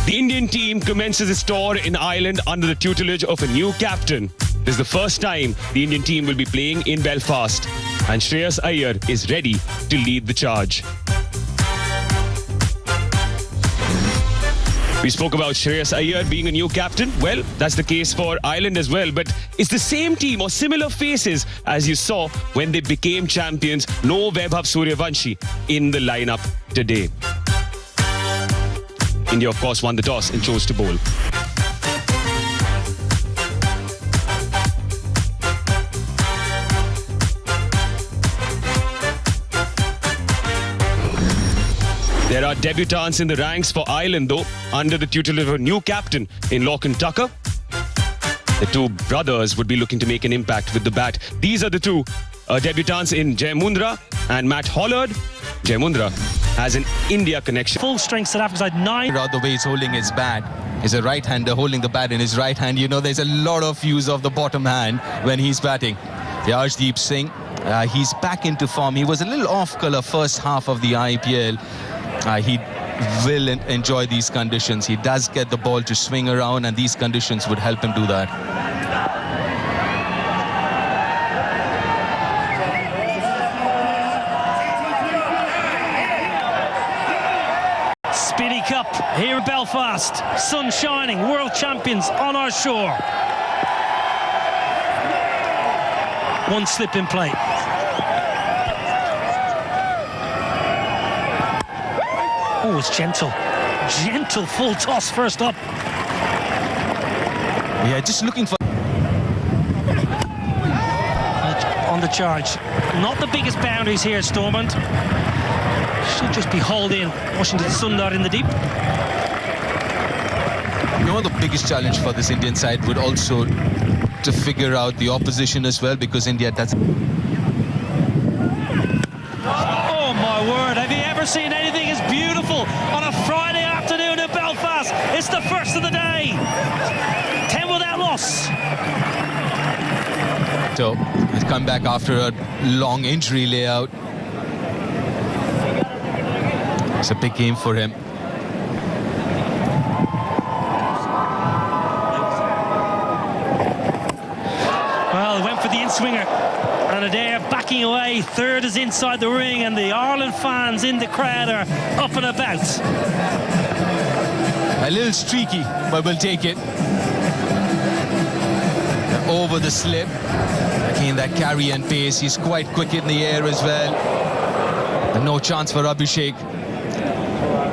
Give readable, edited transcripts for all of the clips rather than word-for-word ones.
The Indian team commences its tour in Ireland under the tutelage of a new captain. This is the first time the Indian team will be playing in Belfast, and Shreyas Iyer is ready to lead the charge. We spoke about Shreyas Iyer being a new captain. Well, that's the case for Ireland as well, but it's the same team or similar faces as you saw when they became champions. No Vaibhav Suryavanshi in the lineup today. India, of course, won the toss and chose to bowl. There are debutants in the ranks for Ireland, though, under the tutelage of a new captain in Lorcan Tucker. The two brothers would be looking to make an impact with the bat. These are the two debutants in Jay Mundra and Matt Hollard. Jay Mundra has an India connection. Full strength South Africa side 9. The way he's holding his bat is a right-hander holding the bat in his right hand. You know, there's a lot of use of the bottom hand when he's batting. Arshdeep Singh, he's back into form. He was a little off-colour first half of the IPL. He will enjoy these conditions. He does get the ball to swing around, and these conditions would help him do that. Speedy Cup here in Belfast. Sun shining, world champions on our shore. One slip in play. Oh, it's gentle. Gentle full toss first up. Yeah, just looking for... On the charge. Not the biggest boundaries here, Stormont. Should just be hauled in. Washington Sundar in the deep. You know, the biggest challenge for this Indian side would also to figure out the opposition as well, because India does... Oh, my word. Have you ever seen anything as beautiful on a Friday afternoon in Belfast? It's the first of the day. 10 without loss. So, he's come back after a long injury layout. It's a big game for him. Well, he went for the in-swinger. And Adair backing away. Third is inside the ring, and the Ireland fans in the crowd are up and about. A little streaky, but we'll take it. Over the slip. Again, that carry and pace. He's quite quick in the air as well. And no chance for Abhishek.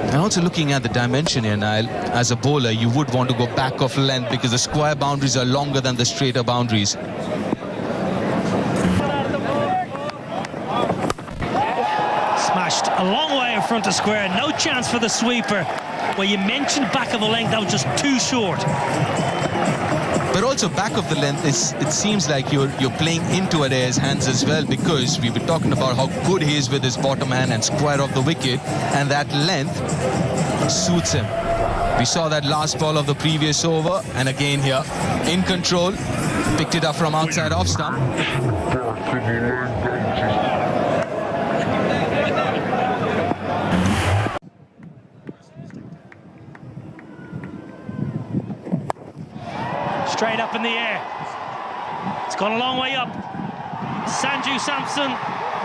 And also looking at the dimension here, Niall, as a bowler, you would want to go back of length because the square boundaries are longer than the straighter boundaries. Smashed a long way in front of square. No chance for the sweeper. Well, you mentioned back of the length, that was just too short. But also back of the length, it seems like you're playing into Adair's hands as well, because we were talking about how good he is with his bottom hand and square of the wicket, and that length suits him. We saw that last ball of the previous over, and again here, in control, picked it up from outside off stump. Straight up in the air. It's gone a long way up. Sanju Samson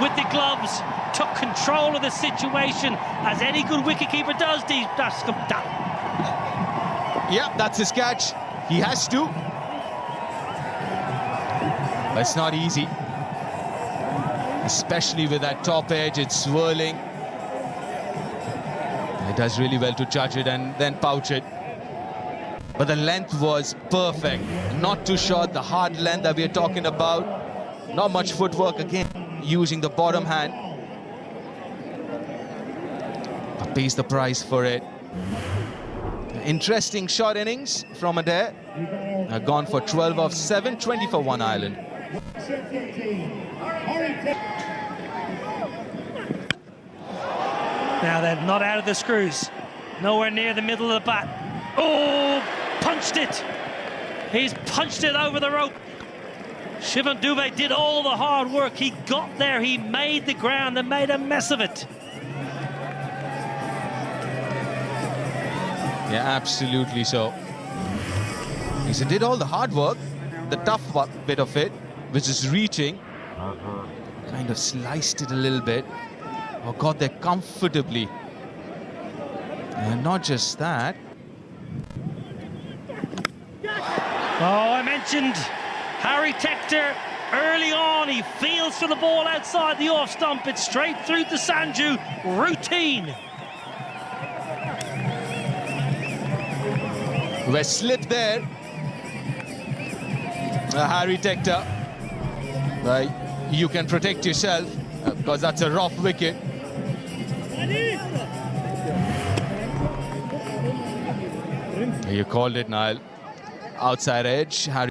with the gloves took control of the situation, as any good wicketkeeper does. Yep, that's his catch. He has to. But it's not easy. Especially with that top edge, it's swirling. It does really well to judge it and then pouch it. But the length was perfect. Not too short, the hard length that we're talking about. Not much footwork again, using the bottom hand. But pays the price for it. Interesting short innings from Adair. Gone for 12 of 7, 20 for 1 Ireland. Now they're not out of the screws. Nowhere near the middle of the bat. Oh, punched it. He's punched it over the rope. Shivan Dubé did all the hard work. He got there, he made the ground and made a mess of it. Yeah, absolutely so. He did all the hard work, the tough bit of it, which is reaching. Kind of sliced it a little bit. Oh, got there comfortably. And not just that. Oh, I mentioned Harry Tector early on. He feels for the ball outside the off stump. It's straight through to Sanju. Routine. We're slipped there. Harry Tector. You can protect yourself because that's a rough wicket. You called it, Niall. Outside edge. Harry.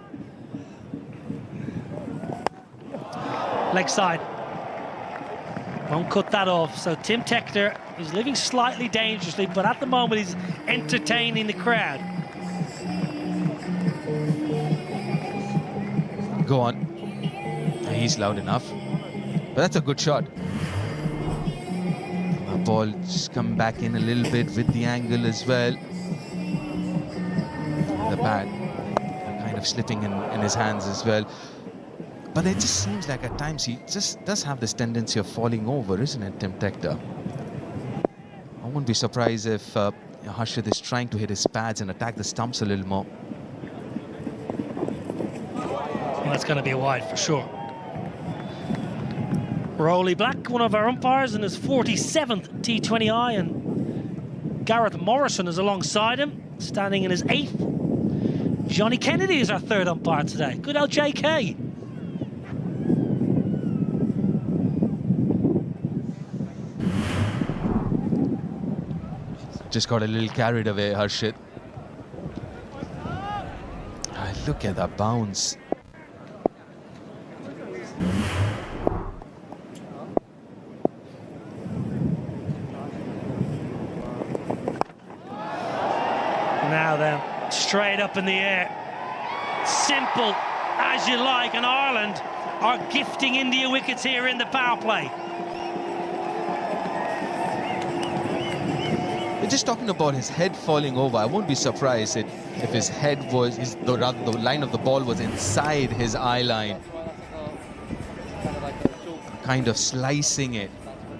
Leg side. Won't cut that off. So Tim Tector is living slightly dangerously, but at the moment he's entertaining the crowd. Go on. He's loud enough. But that's a good shot. The ball just come back in a little bit with the angle as well. The bat kind of slipping in his hands as well. But it just seems like at times he just does have this tendency of falling over, isn't it, Tim Tector? I wouldn't be surprised if Harshit is trying to hit his pads and attack the stumps a little more. Well, that's going to be a wide for sure. Rowley Black, one of our umpires, in his 47th T20I, and Gareth Morrison is alongside him, standing in his 8th. Johnny Kennedy is our 3rd umpire today. Good old JK. Just got a little carried away, Harshit. Look at that bounce. Now then, straight up in the air. Simple as you like, and Ireland are gifting India wickets here in the power play. We're just talking about his head falling over. I won't be surprised if his head was, the line of the ball was inside his eye line. Kind of slicing it.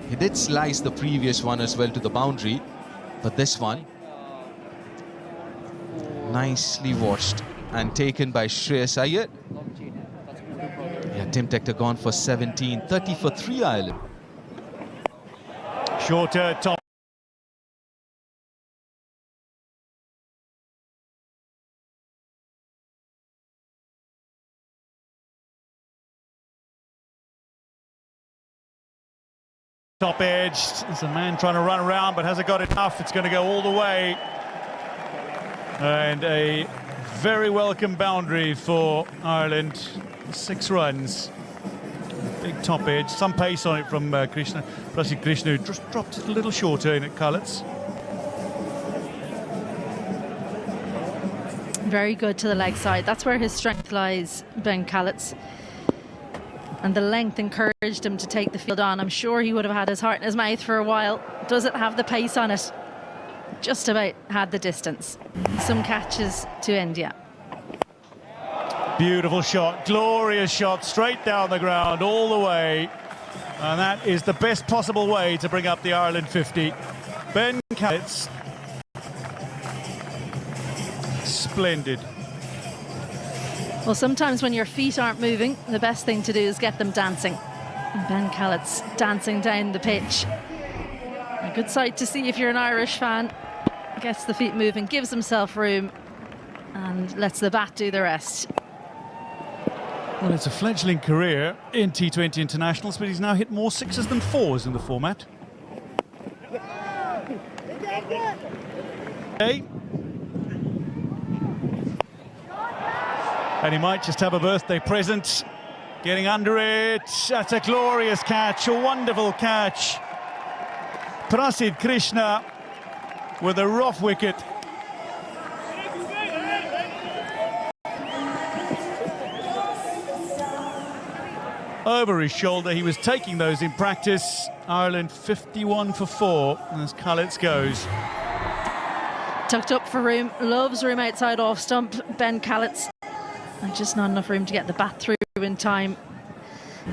He did slice the previous one as well to the boundary, but this one, nicely watched and taken by Shreyas Iyer. Yeah, Tim Tector gone for 17, 30 for 3 Ireland. Shorter top. Top edge. There's a man trying to run around, but hasn't got enough. It's going to go all the way. And a very welcome boundary for Ireland. 6 runs. Big top edge. Some pace on it from Krishna. Prasid Krishna, who just dropped it a little shorter in at Cullets. Very good to the leg side. That's where his strength lies, Ben Callets. And the length encouraged him to take the field on. I'm sure he would have had his heart in his mouth for a while. Does it have the pace on it? Just about had the distance. Some catches to India. Beautiful shot, glorious shot, straight down the ground, all the way. And that is the best possible way to bring up the Ireland 50. Ben Callets. Splendid. Well, sometimes when your feet aren't moving, the best thing to do is get them dancing. And Ben Callets dancing down the pitch. A good sight to see if you're an Irish fan. Gets the feet moving, gives himself room, and lets the bat do the rest. Well, it's a fledgling career in T20 internationals, but he's now hit more 6s than 4s in the format. Okay. And he might just have a birthday present. Getting under it. That's a glorious catch, a wonderful catch. Prasid Krishna with a rough wicket. Over his shoulder, he was taking those in practice. Ireland 51 for 4 as Cullets goes. tucked up for room, loves room outside off stump. Ben Callets, just not enough room to get the bat through in time.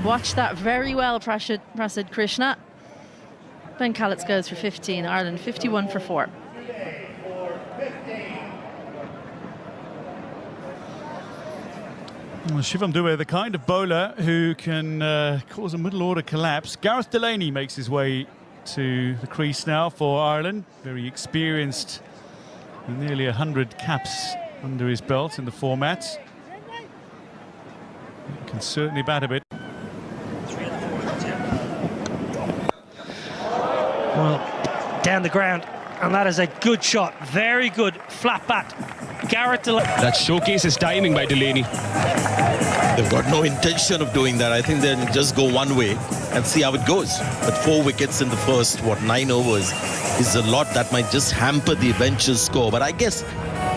Watch that very well, Prasid Krishna. Ben Callets goes for 15, Ireland 51 for 4. Well, Shivam Dube, the kind of bowler who can cause a middle order collapse. Gareth Delaney makes his way to the crease now for Ireland. Very experienced, with nearly 100 caps under his belt in the format. He can certainly bat a bit. Well, down the ground, and that is a good shot. Very good flat bat. Gareth Delaney. That showcases timing by Delaney. They've got no intention of doing that. I think they'll just go one way and see how it goes. But 4 wickets in the first, 9 overs is a lot that might just hamper the eventual score. But I guess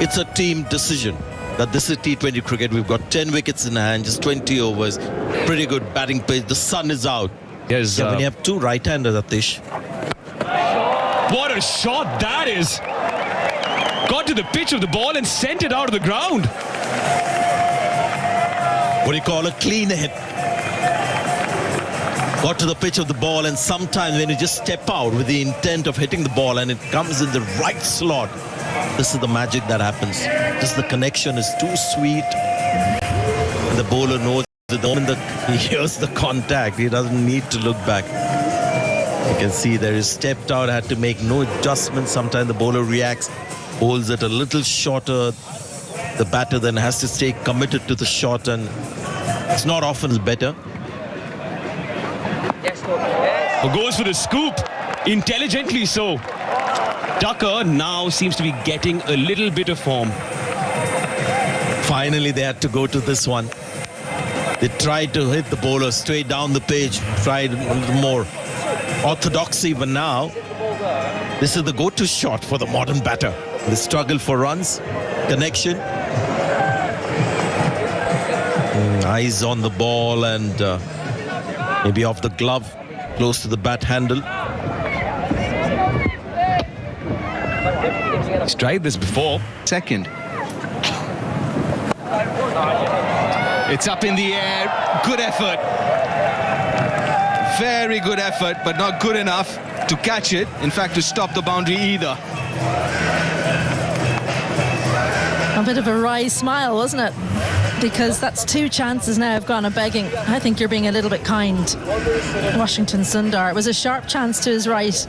it's a team decision that this is T20 cricket. We've got 10 wickets in hand, just 20 overs. Pretty good batting pace. The sun is out. Yes, when you have 2 right-handers, Atish. What a shot that is! Got to the pitch of the ball and sent it out of the ground. What do you call a clean hit? Got to the pitch of the ball, and sometimes when you just step out with the intent of hitting the ball and it comes in the right slot, this is the magic that happens. Just the connection is too sweet. And the bowler knows that the moment he hears the contact, he doesn't need to look back. You can see there is stepped out, had to make no adjustments. Sometimes the bowler reacts, holds it a little shorter. The batter then has to stay committed to the shot, and it's not often better. Goes for the scoop, intelligently so. Tucker now seems to be getting a little bit of form. Finally, they had to go to this one. They tried to hit the bowler straight down the page, tried a little more orthodoxy, but now this is the go-to shot for the modern batter. The struggle for runs, connection. Eyes on the ball and maybe off the glove, close to the bat handle. He's tried this before. Second. It's up in the air. Good effort. Very good effort, but not good enough to catch it. In fact, to stop the boundary either. A bit of a wry smile, wasn't it? Because that's 2 chances now have gone a-begging. I think you're being a little bit kind, Washington Sundar. It was a sharp chance to his right,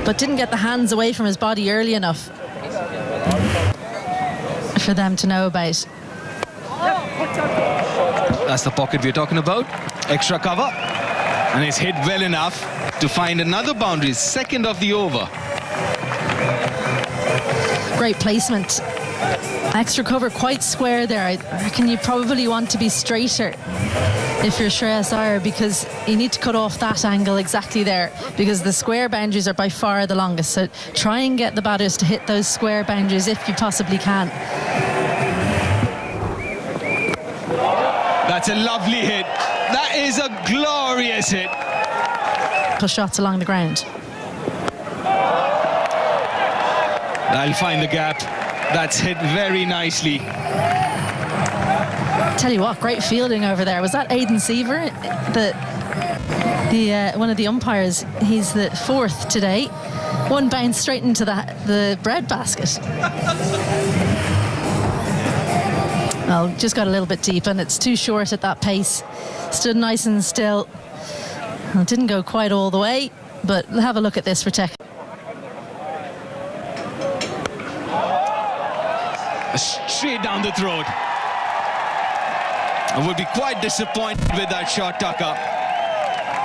but didn't get the hands away from his body early enough for them to know about. That's the pocket we're talking about. Extra cover. And it's hit well enough to find another boundary, second of the over. Great placement. Extra cover quite square there. I reckon you probably want to be straighter if you're Shreyas Iyer, because you need to cut off that angle exactly there, because the square boundaries are by far the longest. So try and get the batters to hit those square boundaries if you possibly can. That's a lovely hit. That is a glorious hit. Shots along the ground. I'll find the gap. That's hit very nicely. Tell you what, great fielding over there. Was that Aidan Seaver, one of the umpires? He's the 4th today. One bounce straight into the bread basket. Well, just got a little bit deep, and it's too short at that pace. Stood nice and still. Well, didn't go quite all the way, but have a look at this for tech. Straight down the throat. I would be quite disappointed with that shot, Tucker.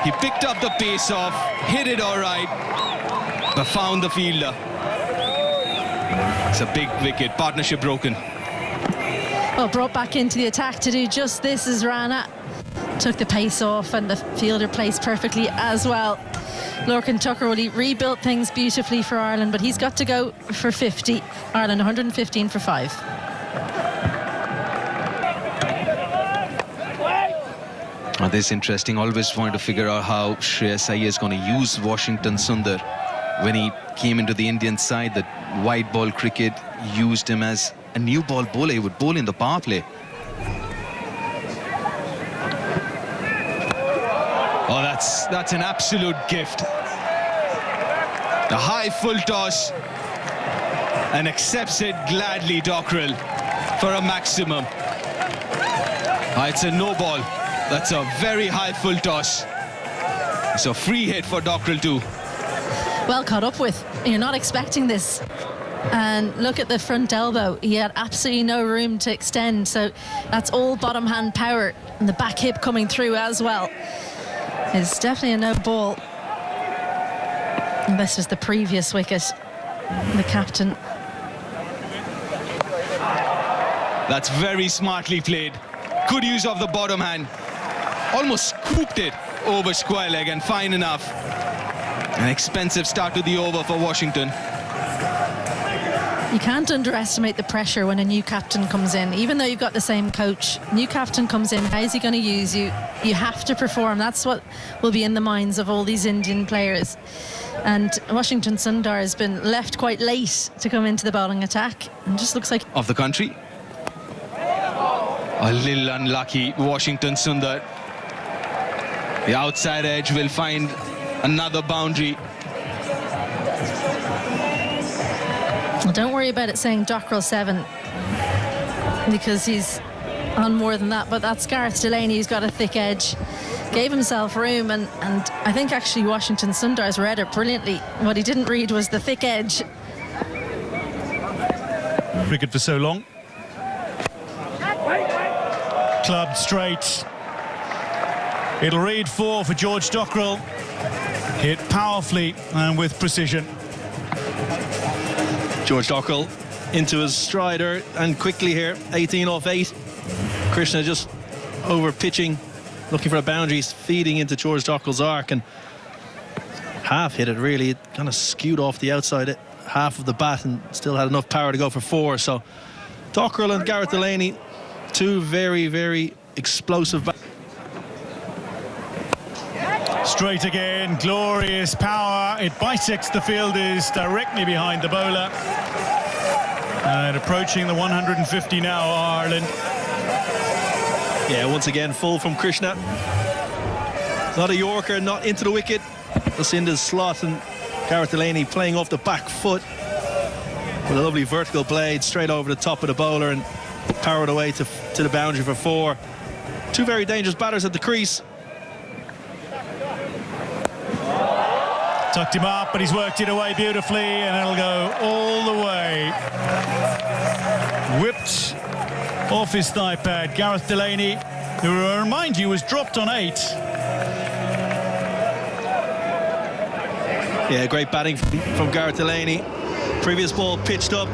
He picked up the pace off, hit it all right, but found the fielder. It's a big wicket. Partnership broken. Well, brought back into the attack to do just this as Rana took the pace off, and the fielder placed perfectly as well. Lorcan Tucker, he rebuilt things beautifully for Ireland, but he's got to go for 50. Ireland 115 for 5. This is interesting. Always want to figure out how Shreyas Iyer is going to use Washington Sundar when he came into the Indian side, that white ball cricket used him as a new ball bowler. He would bowl in the power play. Oh, that's an absolute gift. The high full toss, and accepts it gladly, Dockrell, for a maximum. It's a no ball. That's a very high full toss. It's a free hit for Dockrell too. Well caught up with. You're not expecting this. And look at the front elbow. He had absolutely no room to extend. So that's all bottom hand power. And the back hip coming through as well. It's definitely a no ball. And this was the previous wicket. The captain. That's very smartly played. Good use of the bottom hand. Almost scooped it over square leg, and fine enough. An expensive start to the over for Washington. You can't underestimate the pressure when a new captain comes in. Even though you've got the same coach, new captain comes in, how is he going to use you? You have to perform. That's what will be in the minds of all these Indian players. And Washington Sundar has been left quite late to come into the bowling attack, and just looks like... Of the country. A little unlucky, Washington Sundar. The outside edge will find another boundary. Well, don't worry about it saying Dockrell 7, because he's on more than that. But that's Gareth Delaney, who's got a thick edge. Gave himself room, and I think actually Washington Sundar's read it brilliantly. What he didn't read was the thick edge. Cricket for so long. Clubbed straight. It'll read 4 for George Dockrell. Hit powerfully and with precision. George Dockrell into his strider and quickly here, 18 off 8. Krishna just over pitching, looking for a boundary, feeding into George Dockrell's arc, and half hit it really. It kind of skewed off the outside half of the bat and still had enough power to go for 4. So Dockrell and Gareth Delaney, two very, very explosive bats. Straight again, glorious power. It bisects the fielders directly behind the bowler. And approaching the 150 now, Ireland. Yeah, once again, full from Krishna. Not a Yorker, not into the wicket. Just into the slot, and Gareth Delaney playing off the back foot with a lovely vertical blade straight over the top of the bowler and powered away to the boundary for 4. Two very dangerous batters at the crease. Tucked him up, but he's worked it away beautifully, and it'll go all the way. Whipped off his thigh pad. Gareth Delaney, who, I remind you, was dropped on 8. Yeah, great batting from Gareth Delaney. Previous ball pitched up.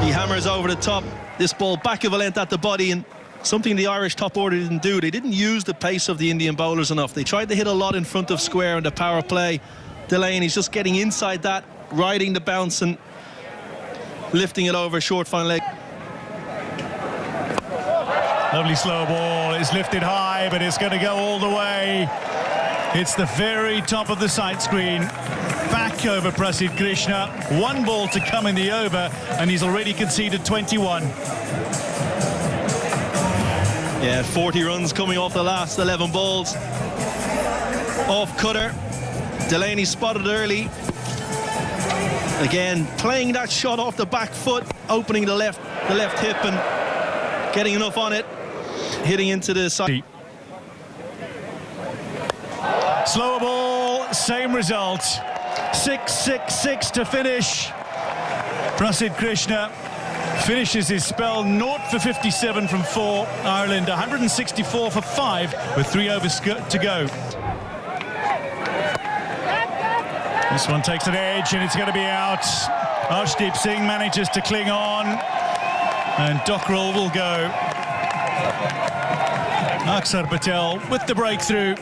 He hammers over the top. This ball back of a length at the body, and something the Irish top order didn't do. They didn't use the pace of the Indian bowlers enough. They tried to hit a lot in front of square in the power play. Delaney's just getting inside that, riding the bounce and lifting it over short fine leg. Lovely slow ball. It's lifted high, but it's going to go all the way. It's the very top of the sight screen. Back over Prasidh Krishna. 1 ball to come in the over, and he's already conceded 21. Yeah, 40 runs coming off the last 11 balls. Off cutter. Delaney spotted early. Again, playing that shot off the back foot, opening the left hip and getting enough on it, hitting into the side. Slower ball, same result. 6-6-6 to finish. Prasidh Krishna finishes his spell 0 for 57 from 4. Ireland 164 for 5 with 3 overs to go. This one takes an edge, and it's going to be out. Arshdeep Singh manages to cling on, and Dockrell will go. Aksar Patel with the breakthrough.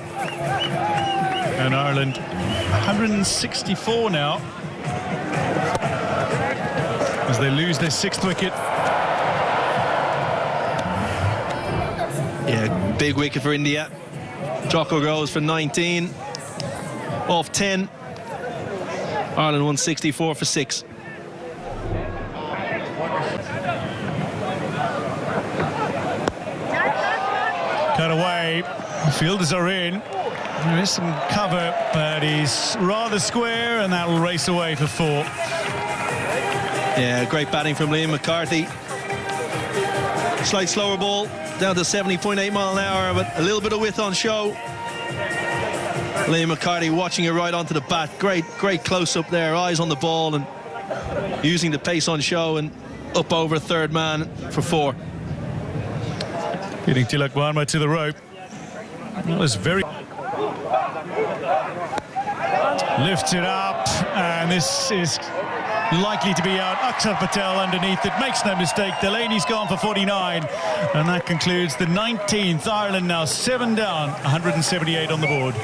And Ireland 164 now as they lose their 6th wicket. Yeah, big wicket for India. Dockrell goes for 19 off 10. Ireland won 64 for 6. Cut away. Fielders are in. There is some cover, but he's rather square, and that will race away for 4. Yeah, great batting from Liam McCarthy. Slight slower ball, down to 70.8 mile an hour, but a little bit of width on show. Liam McCarthy watching it right onto the bat. Great close-up there, eyes on the ball, and using the pace on show, and up over third man for 4. Getting Tilak Varma to the rope. That was very... Lifted up, and this is likely to be out. Akshar Patel underneath it, makes no mistake. Delaney's gone for 49, and that concludes the 19th. Ireland now 7 down, 178 on the board.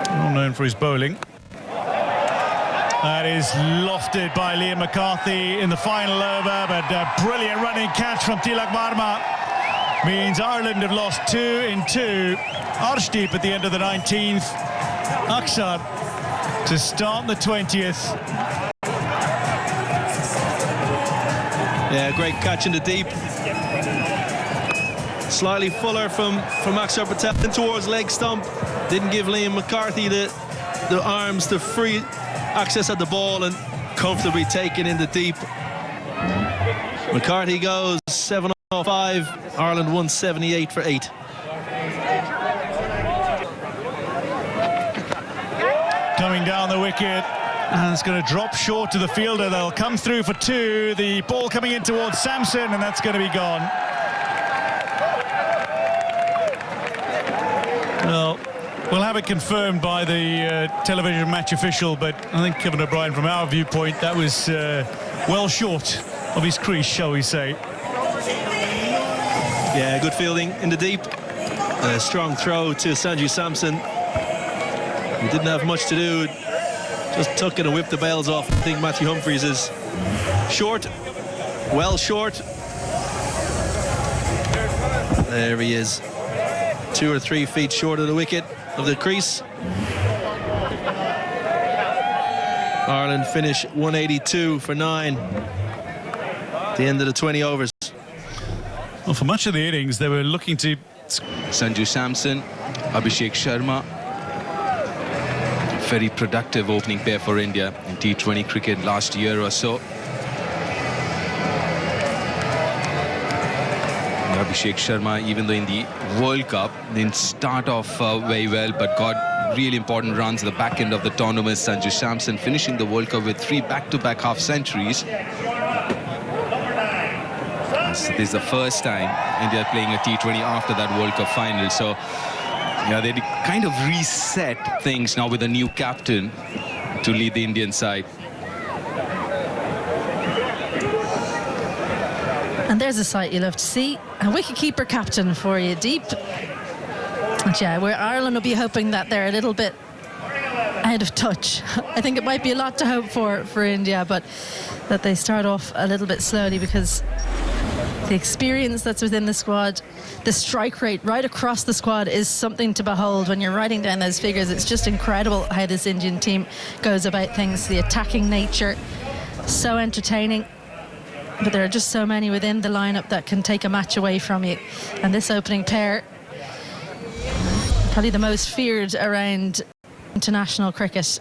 Well known for his bowling. That is lofted by Liam McCarthy in the final over, but a brilliant running catch from Tilak Varma means Ireland have lost 2 in 2. Arshdeep at the end of the 19th. Akshar to start the 20th. Yeah, great catch in the deep. Slightly fuller from Akshar Patel in towards leg stump. Didn't give Liam McCarthy the arms to free access at the ball, and comfortably taken in the deep. McCarthy goes 7 off 5. Ireland won 78 for 8. Coming down the wicket, and it's going to drop short to the fielder. They'll come through for 2. The ball coming in towards Samson, and that's going to be gone. Well, we'll have it confirmed by the television match official, but I think Kevin O'Brien, from our viewpoint, that was well short of his crease, shall we say. Yeah, good fielding in the deep. A strong throw to Sanju Samson. He didn't have much to do. Just took it and whipped the bails off. I think Matthew Humphries is short. Well short. There he is. 2 or 3 feet short of the wicket, of the crease. Ireland finish 182 for 9. The end of the 20 overs. Well, for much of the innings, they were looking to... Sanju Samson, Abhishek Sharma. Very productive opening pair for India in T20 cricket last year or so. Abhishek Sharma, even though in the World Cup didn't start off very well, but got really important runs at the back end of the tournament. Sanju Samson finishing the World Cup with 3 back-to-back half-centuries. This is the first time India are playing a T20 after that World Cup final. So, yeah, they kind of reset things now with a new captain to lead the Indian side. And there's a sight you love to see. A wicketkeeper captain for you, Deep. And yeah, where Ireland will be hoping that they're a little bit out of touch. I think it might be a lot to hope for India, but that they start off a little bit slowly, because the experience that's within the squad, the strike rate right across the squad is something to behold. When you're writing down those figures, it's just incredible how this Indian team goes about things. The attacking nature, so entertaining. But there are just so many within the lineup that can take a match away from you. And this opening pair, probably the most feared around international cricket.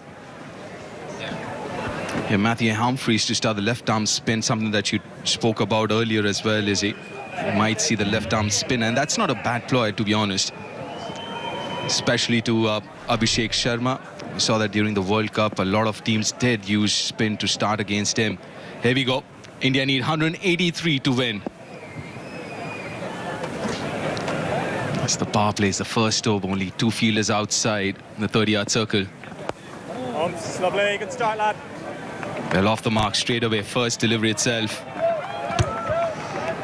Yeah, Matthew Humphries to start the left arm spin, something that you spoke about earlier as well, Lizzie. You might see the left arm spin, and that's not a bad ploy, to be honest. Especially to Abhishek Sharma. We saw that during the World Cup, a lot of teams did use spin to start against him. Here we go. India need 183 to win. As the power play is the first over, only 2 fielders outside the 30-yard circle. Lovely, good start, lad. Well, off the mark straight away, first delivery itself.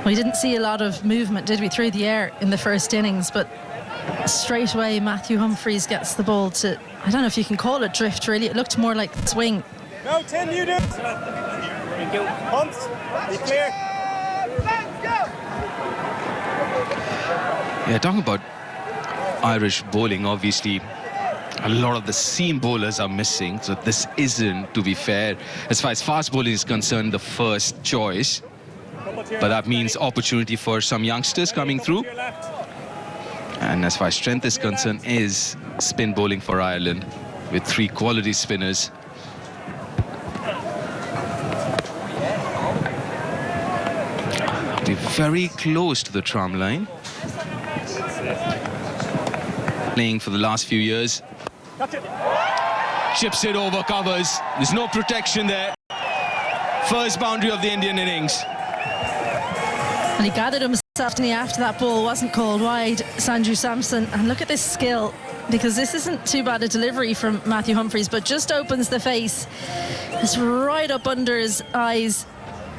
We didn't see a lot of movement, did we, through the air in the first innings, but straight away Matthew Humphreys gets the ball to, I don't know if you can call it drift really, it looked more like swing. No, Tim, you do it. Thank you. Pumps, be clear. Yeah, talking about Irish bowling, obviously a lot of the seam bowlers are missing, so this isn't, to be fair, as far as fast bowling is concerned, the first choice. But that means opportunity for some youngsters coming through. And as far as strength is concerned, is spin bowling for Ireland with 3 quality spinners. Be very close to the tram line. Playing for the last few years. Chips it over covers. There's no protection there. First boundary of the Indian innings. And he gathered himself after that ball wasn't called wide, Sanju Samson. And look at this skill, because this isn't too bad a delivery from Matthew Humphreys, but just opens the face. It's right up under his eyes.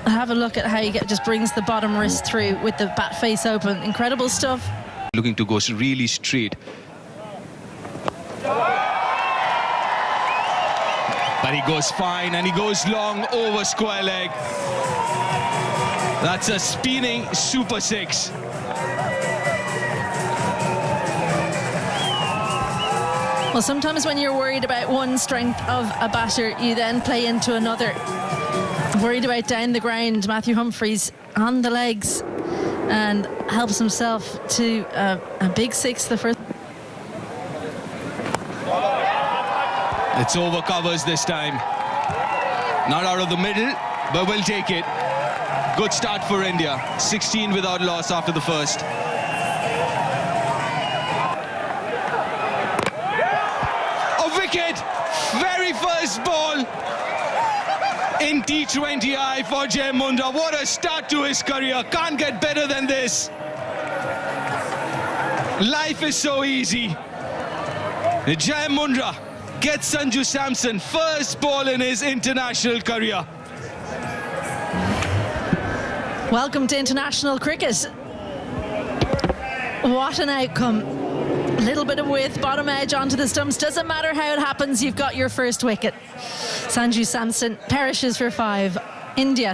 Have a look at how he just brings the bottom wrist through with the bat face open. Incredible stuff. Looking to go really straight. But he goes fine, and he goes long over square leg. That's a spinning super 6. Well, sometimes when you're worried about one strength of a batter, you then play into another. Worried about down the ground, Matthew Humphreys on the legs and helps himself to a big 6 the first. It's over covers this time. Not out of the middle, but we'll take it. Good start for India. 16 without loss after the first. A wicket! Very first ball in T20I for Jai Mundra. What a start to his career. Can't get better than this. Life is so easy. Jai Mundra gets Sanju Samson first ball in his international career. Welcome to international cricket. What an outcome. A little bit of width, bottom edge onto the stumps. Doesn't matter how it happens, you've got your first wicket. Sanju Samson perishes for 5. India.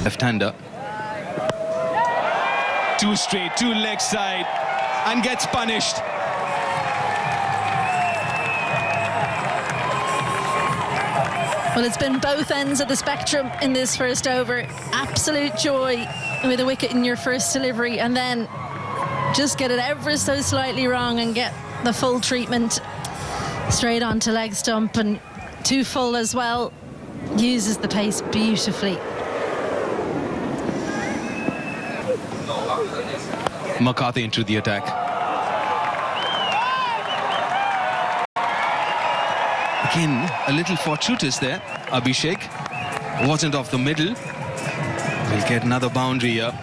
Left-hander. 2 straight, 2 leg side, and gets punished. Well, it's been both ends of the spectrum in this first over. Absolute joy with a wicket in your first delivery, and then just get it ever so slightly wrong and get the full treatment straight onto leg stump, and too full as well. Uses the pace beautifully. McCarthy into the attack. Again, a little fortuitous there. Abhishek wasn't off the middle. We'll get another boundary here.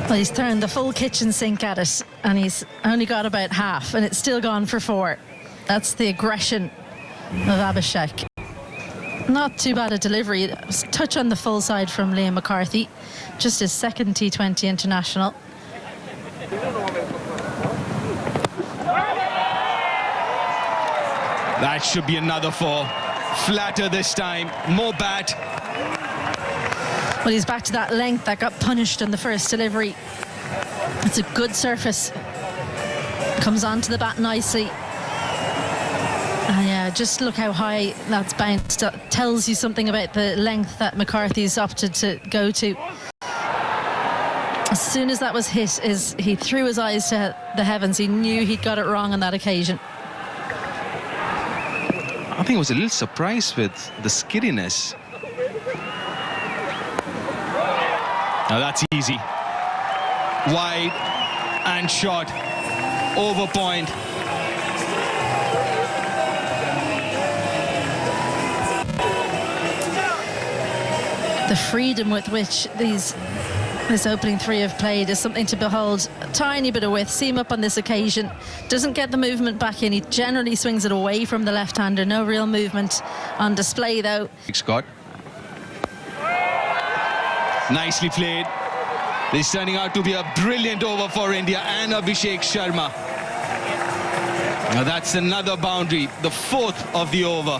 Well, he's turned the full kitchen sink at it, and he's only got about half, and it's still gone for 4. That's the aggression of Abhishek. Not too bad a delivery. It was a touch on the full side from Liam McCarthy. Just his second T20 international. That should be another 4. Flatter this time. More bat. Well, he's back to that length that got punished in the first delivery. It's a good surface. Comes onto the bat nicely. And yeah, just look how high that's bounced. That tells you something about the length that McCarthy's opted to go to. As soon as that was hit, he threw his eyes to the heavens. He knew he'd got it wrong on that occasion. I think I was a little surprised with the skiddiness. Now that's easy. Wide and short. Over point. The freedom with which these This opening three of play is something to behold. A tiny bit of width. Seam up on this occasion. Doesn't get the movement back in. He generally swings it away from the left-hander. No real movement on display, though. Scott. Nicely played. This is turning out to be a brilliant over for India and Abhishek Sharma. Now that's another boundary, the fourth of the over.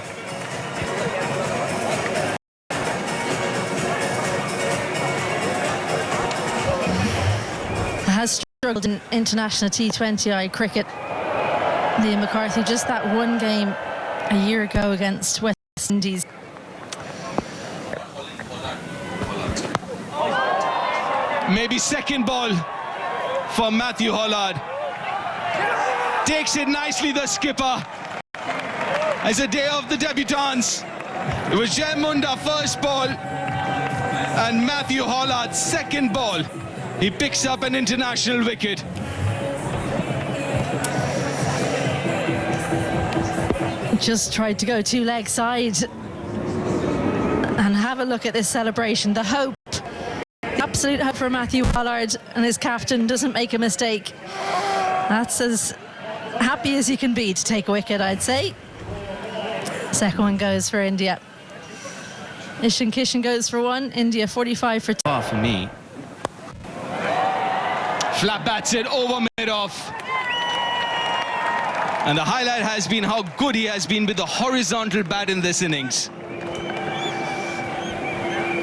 Has struggled in international T20I cricket. Liam McCarthy, just that one game a year ago against West Indies. Maybe second ball for Matthew Hollard. Takes it nicely, the skipper. As a day of the debutants, it was Jai Munda first ball and Matthew Hollard second ball. He picks up an international wicket. Just tried to go two leg side. And have a look at this celebration. The hope. Absolute hope for Matthew Hollard, and his captain doesn't make a mistake. That's as happy as you can be to take a wicket, I'd say. Second one goes for India. Ishan Kishan goes for one. India 45 for 2. For me. Flat bats it over mid-off. And the highlight has been how good he has been with the horizontal bat in this innings.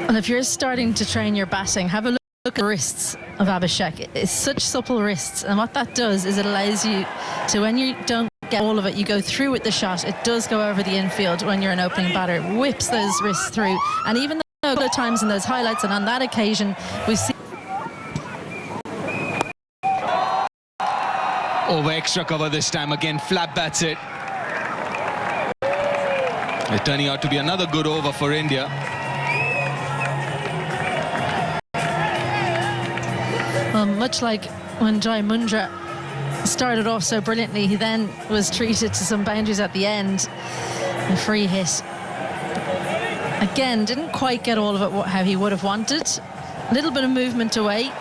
And if you're starting to train your batting, have a look at the wrists of Abhishek. It's such supple wrists, and what that does is it allows you to, when you don't get all of it, you go through with the shot. It does go over the infield when you're an opening batter. It whips those wrists through. And even though there are times in those highlights, and on that occasion, we see over extra cover this time. Again, flat bats it. It's turning out to be another good over for India. Well, much like when Jai Mundra started off so brilliantly, he then was treated to some boundaries at the end. A free hit. Again, didn't quite get all of it how he would have wanted. A little bit of movement away.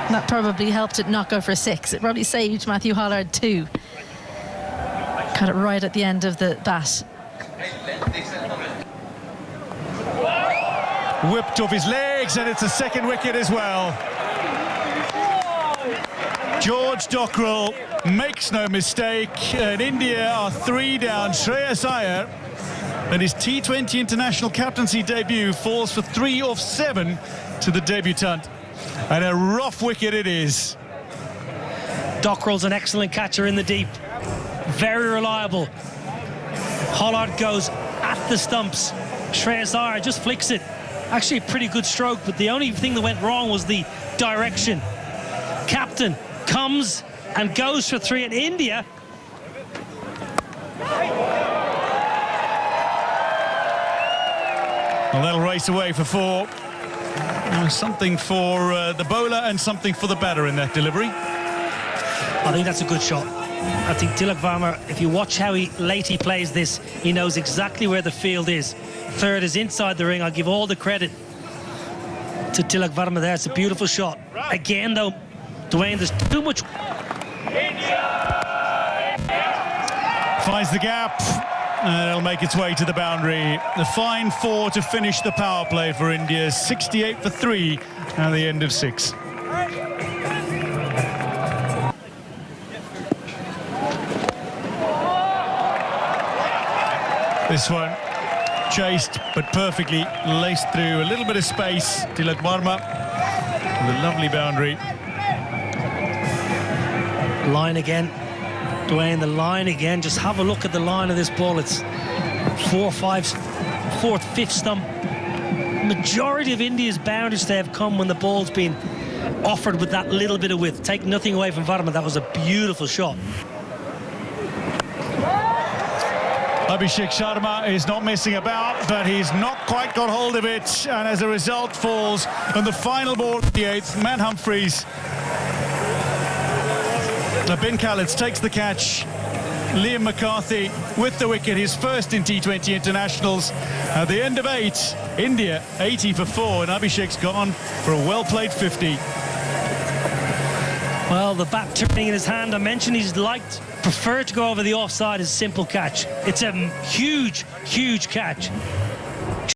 That probably helped it not go for 6. It probably saved Matthew Hollard 2. Got it right at the end of the bat. Whipped off his legs, and it's a second wicket as well. George Dockrell makes no mistake, and India are 3 down. Shreyas Iyer, and his T20 international captaincy debut, falls for 3 off 7 to the debutant. And a rough wicket it is. Dockrell's an excellent catcher in the deep. Very reliable. Hollard goes at the stumps. Shreyas Iyer just flicks it. Actually a pretty good stroke, but the only thing that went wrong was the direction. Captain comes and goes for 3 in India. Well, they'll race away for 4. Something for the bowler and something for the batter in that delivery. I think that's a good shot. I think Tilak Varma, if you watch how late he plays this, he knows exactly where the field is. Third is inside the ring. I'll give all the credit to Tilak Varma there. It's a beautiful shot. Again, though, Dwayne, there's too much. Finds the gap, and it'll make its way to the boundary. The fine 4 to finish the power play for India. 68 for 3 at the end of 6. This one chased but perfectly laced through a little bit of space. Tilak Varma with a lovely boundary. Line again. Dwayne, the line again. Just have a look at the line of this ball. It's 4, 5, 4th, 5th stump. Majority of India's boundaries they have come when the ball's been offered with that little bit of width. Take nothing away from Varma. That was a beautiful shot. Abhishek Sharma is not messing about, but he's not quite got hold of it, and as a result falls on the final ball of the 8th. Man Humphries. Ben Khaled takes the catch. Liam McCarthy with the wicket, his first in T20 internationals. At the end of 8, India 80 for 4, and Abhishek's gone for a well-played 50. Well, the bat turning in his hand, I mentioned he's preferred to go over the offside as a simple catch. It's a huge, huge catch.